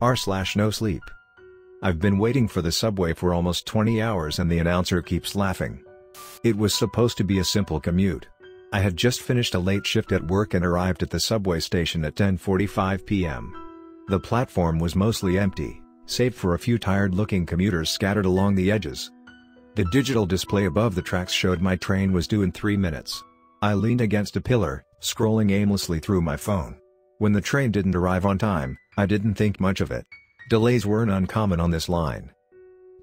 r/NoSleep. I've been waiting for the subway for almost 20 hours and the announcer keeps laughing. It was supposed to be a simple commute. I had just finished a late shift at work and arrived at the subway station at 10:45 p.m. The platform was mostly empty, save for a few tired-looking commuters scattered along the edges. The digital display above the tracks showed my train was due in 3 minutes. I leaned against a pillar, scrolling aimlessly through my phone. When the train didn't arrive on time, I didn't think much of it. Delays weren't uncommon on this line.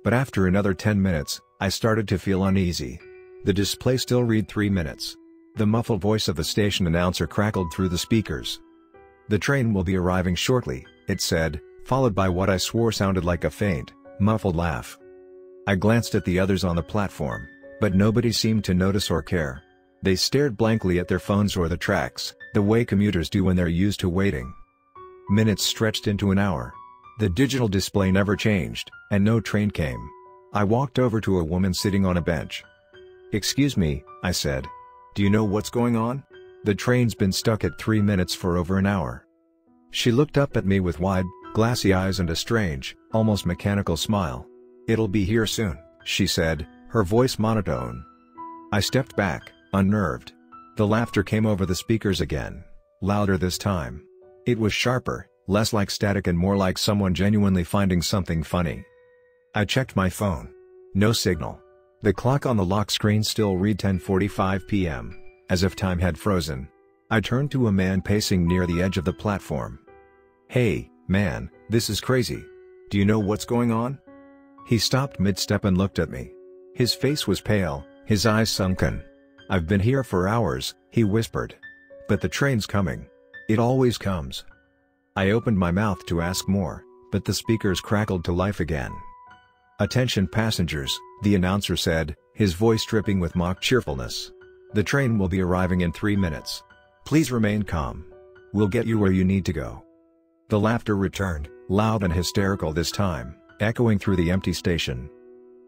But after another 10 minutes, I started to feel uneasy. The display still read 3 minutes. The muffled voice of the station announcer crackled through the speakers. "The train will be arriving shortly," it said, followed by what I swore sounded like a faint, muffled laugh. I glanced at the others on the platform, but nobody seemed to notice or care. They stared blankly at their phones or the tracks, the way commuters do when they're used to waiting. Minutes stretched into an hour. The digital display never changed, and no train came. I walked over to a woman sitting on a bench. "Excuse me," I said. "Do you know what's going on? The train's been stuck at 3 minutes for over an hour." She looked up at me with wide, glassy eyes and a strange, almost mechanical smile. "It'll be here soon," she said, her voice monotone. I stepped back, unnerved. The laughter came over the speakers again, louder this time. It was sharper, less like static and more like someone genuinely finding something funny. I checked my phone. No signal. The clock on the lock screen still read 10:45 p.m., as if time had frozen. I turned to a man pacing near the edge of the platform. "Hey, man, this is crazy. Do you know what's going on?" He stopped mid-step and looked at me. His face was pale, his eyes sunken. "I've been here for hours," he whispered. "But the train's coming. It always comes." I opened my mouth to ask more, but the speakers crackled to life again. "Attention passengers," the announcer said, his voice dripping with mock cheerfulness. "The train will be arriving in 3 minutes. Please remain calm. We'll get you where you need to go." The laughter returned, loud and hysterical this time, echoing through the empty station.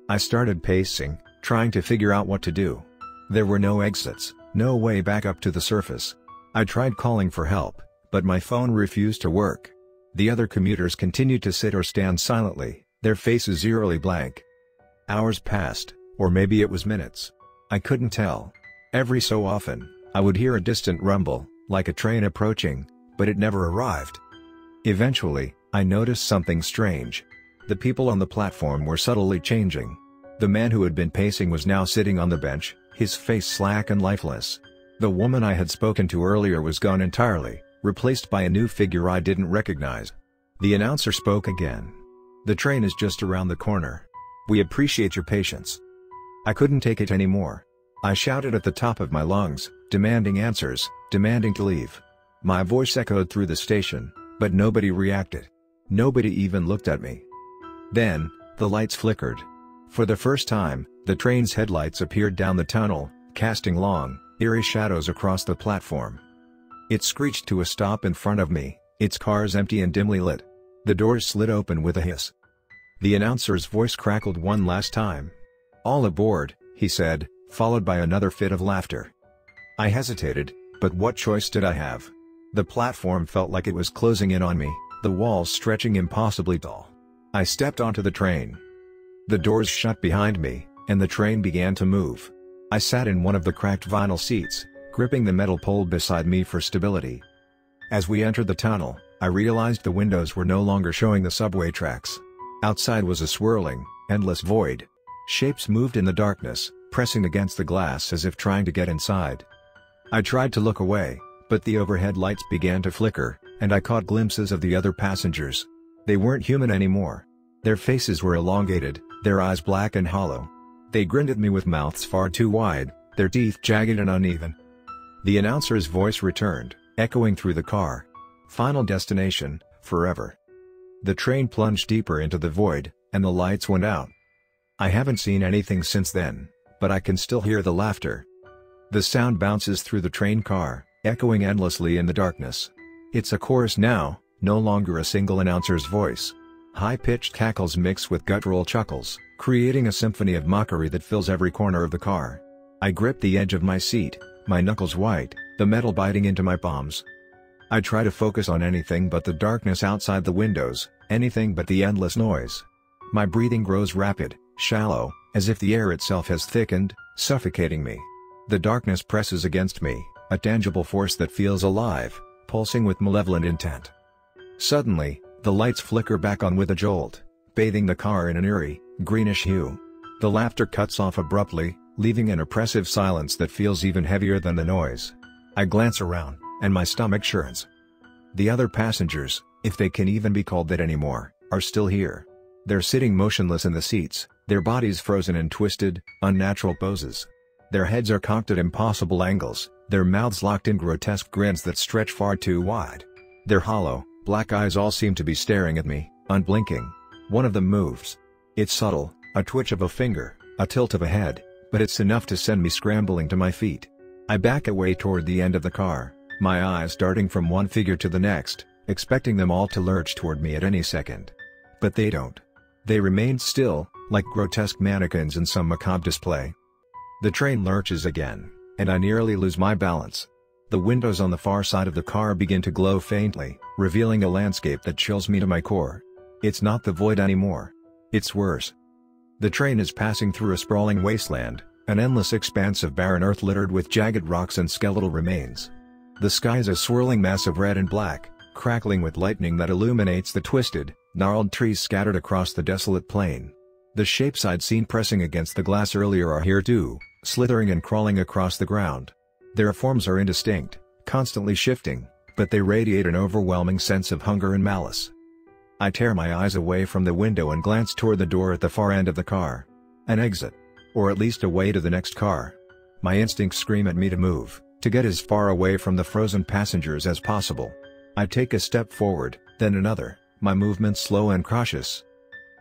I started pacing, trying to figure out what to do. There were no exits, no way back up to the surface. I tried calling for help, but my phone refused to work. The other commuters continued to sit or stand silently, their faces eerily blank. Hours passed, or maybe it was minutes. I couldn't tell. Every so often, I would hear a distant rumble, like a train approaching, but it never arrived. Eventually, I noticed something strange. The people on the platform were subtly changing. The man who had been pacing was now sitting on the bench, his face slack and lifeless. The woman I had spoken to earlier was gone entirely, replaced by a new figure I didn't recognize. The announcer spoke again. "The train is just around the corner. We appreciate your patience." I couldn't take it anymore. I shouted at the top of my lungs, demanding answers, demanding to leave. My voice echoed through the station, but nobody reacted. Nobody even looked at me. Then, the lights flickered. For the first time, the train's headlights appeared down the tunnel, casting long, eerie shadows across the platform. It screeched to a stop in front of me, its cars empty and dimly lit. The doors slid open with a hiss. The announcer's voice crackled one last time. "All aboard," he said, followed by another fit of laughter. I hesitated, but what choice did I have? The platform felt like it was closing in on me, the walls stretching impossibly tall. I stepped onto the train. The doors shut behind me, and the train began to move. I sat in one of the cracked vinyl seats, gripping the metal pole beside me for stability. As we entered the tunnel, I realized the windows were no longer showing the subway tracks. Outside was a swirling, endless void. Shapes moved in the darkness, pressing against the glass as if trying to get inside. I tried to look away, but the overhead lights began to flicker, and I caught glimpses of the other passengers. They weren't human anymore. Their faces were elongated, their eyes black and hollow. They grinned at me with mouths far too wide, their teeth jagged and uneven. The announcer's voice returned, echoing through the car. "Final destination, forever." The train plunged deeper into the void, and the lights went out. I haven't seen anything since then, but I can still hear the laughter. The sound bounces through the train car, echoing endlessly in the darkness. It's a chorus now, no longer a single announcer's voice. High-pitched cackles mix with guttural chuckles, creating a symphony of mockery that fills every corner of the car. I grip the edge of my seat, my knuckles white, the metal biting into my palms. I try to focus on anything but the darkness outside the windows, Anything but the endless noise. My breathing grows rapid, shallow, as if the air itself has thickened, suffocating me. The darkness presses against me, a tangible force that feels alive, pulsing with malevolent intent. Suddenly, the lights flicker back on with a jolt, bathing the car in an eerie, greenish hue. The laughter cuts off abruptly, leaving an oppressive silence that feels even heavier than the noise. I glance around, and my stomach churns. The other passengers, if they can even be called that anymore, are still here. They're sitting motionless in the seats, their bodies frozen in twisted, unnatural poses. Their heads are cocked at impossible angles, their mouths locked in grotesque grins that stretch far too wide. Their hollow, black eyes all seem to be staring at me, unblinking. One of them moves. It's subtle, a twitch of a finger, a tilt of a head, but it's enough to send me scrambling to my feet. I back away toward the end of the car, my eyes darting from one figure to the next, expecting them all to lurch toward me at any second. But they don't. They remain still, like grotesque mannequins in some macabre display. The train lurches again, and I nearly lose my balance. The windows on the far side of the car begin to glow faintly, revealing a landscape that chills me to my core. It's not the void anymore. It's worse. The train is passing through a sprawling wasteland, an endless expanse of barren earth littered with jagged rocks and skeletal remains. The sky is a swirling mass of red and black, crackling with lightning that illuminates the twisted, gnarled trees scattered across the desolate plain. The shapes I'd seen pressing against the glass earlier are here too, slithering and crawling across the ground. Their forms are indistinct, constantly shifting, but they radiate an overwhelming sense of hunger and malice. I tear my eyes away from the window and glance toward the door at the far end of the car. An exit. Or at least a way to the next car. My instincts scream at me to move, to get as far away from the frozen passengers as possible. I take a step forward, then another, my movements slow and cautious.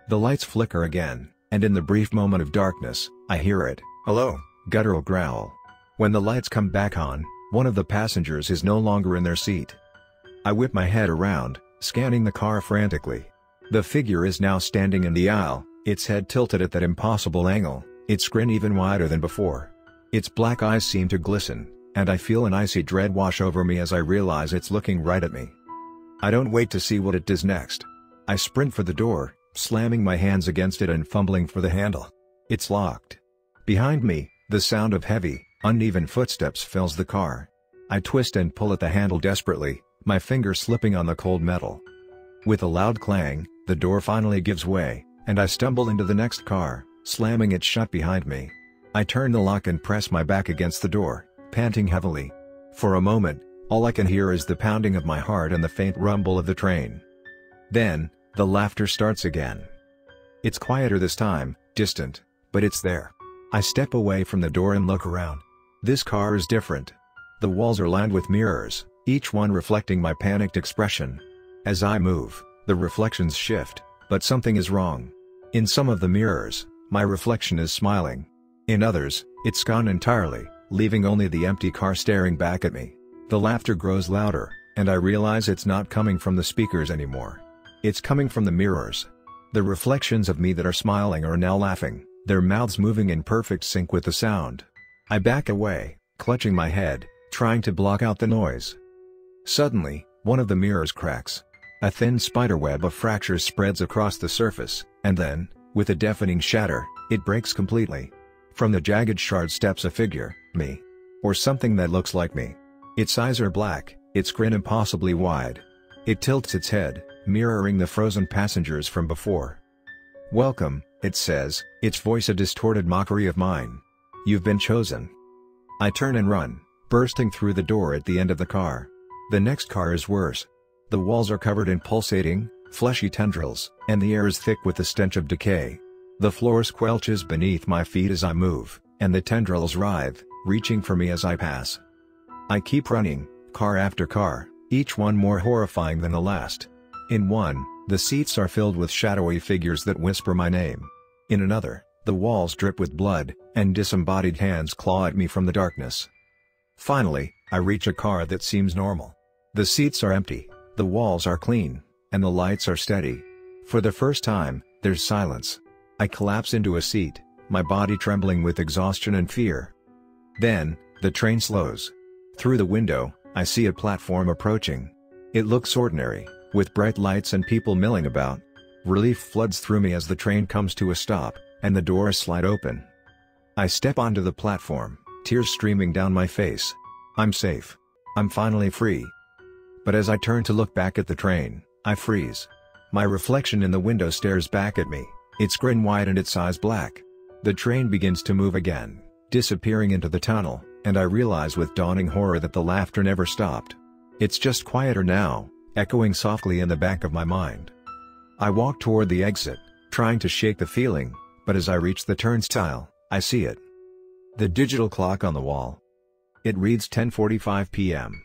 The lights flicker again, and in the brief moment of darkness, I hear it, "Hello," guttural growl. When the lights come back on, one of the passengers is no longer in their seat. I whip my head around, scanning the car frantically. The figure is now standing in the aisle, its head tilted at that impossible angle, its grin even wider than before. Its black eyes seem to glisten, and I feel an icy dread wash over me as I realize it's looking right at me. I don't wait to see what it does next. I sprint for the door, slamming my hands against it and fumbling for the handle. It's locked. Behind me, the sound of heavy, uneven footsteps fills the car. I twist and pull at the handle desperately, my fingers slipping on the cold metal. With a loud clang, the door finally gives way, and I stumble into the next car, slamming it shut behind me. I turn the lock and press my back against the door, panting heavily. For a moment, all I can hear is the pounding of my heart and the faint rumble of the train. Then, the laughter starts again. It's quieter this time, distant, but it's there. I step away from the door and look around. This car is different. The walls are lined with mirrors, each one reflecting my panicked expression. As I move, the reflections shift, but something is wrong. In some of the mirrors, my reflection is smiling. In others, it's gone entirely, leaving only the empty car staring back at me. The laughter grows louder, and I realize it's not coming from the speakers anymore. It's coming from the mirrors. The reflections of me that are smiling are now laughing, their mouths moving in perfect sync with the sound. I back away, clutching my head, trying to block out the noise. Suddenly, one of the mirrors cracks. A thin spiderweb of fractures spreads across the surface, and then, with a deafening shatter, it breaks completely. From the jagged shard steps a figure, me. Or something that looks like me. Its eyes are black, its grin impossibly wide. It tilts its head, mirroring the frozen passengers from before. "Welcome," it says, its voice a distorted mockery of mine. "You've been chosen." I turn and run, bursting through the door at the end of the car. The next car is worse. The walls are covered in pulsating, fleshy tendrils, and the air is thick with the stench of decay. The floor squelches beneath my feet as I move, and the tendrils writhe, reaching for me as I pass. I keep running, car after car, each one more horrifying than the last. In one, the seats are filled with shadowy figures that whisper my name. In another, the walls drip with blood, and disembodied hands claw at me from the darkness. Finally, I reach a car that seems normal. The seats are empty, the walls are clean, and the lights are steady. For the first time, there's silence. I collapse into a seat, my body trembling with exhaustion and fear. Then, the train slows. Through the window, I see a platform approaching. It looks ordinary, with bright lights and people milling about. Relief floods through me as the train comes to a stop, and the doors slide open. I step onto the platform, tears streaming down my face. I'm safe. I'm finally free. But as I turn to look back at the train, I freeze. My reflection in the window stares back at me, its grin wide and its eyes black. The train begins to move again, disappearing into the tunnel, and I realize with dawning horror that the laughter never stopped. It's just quieter now, echoing softly in the back of my mind. I walk toward the exit, trying to shake the feeling, but as I reach the turnstile, I see it. The digital clock on the wall. It reads 10:45 p.m.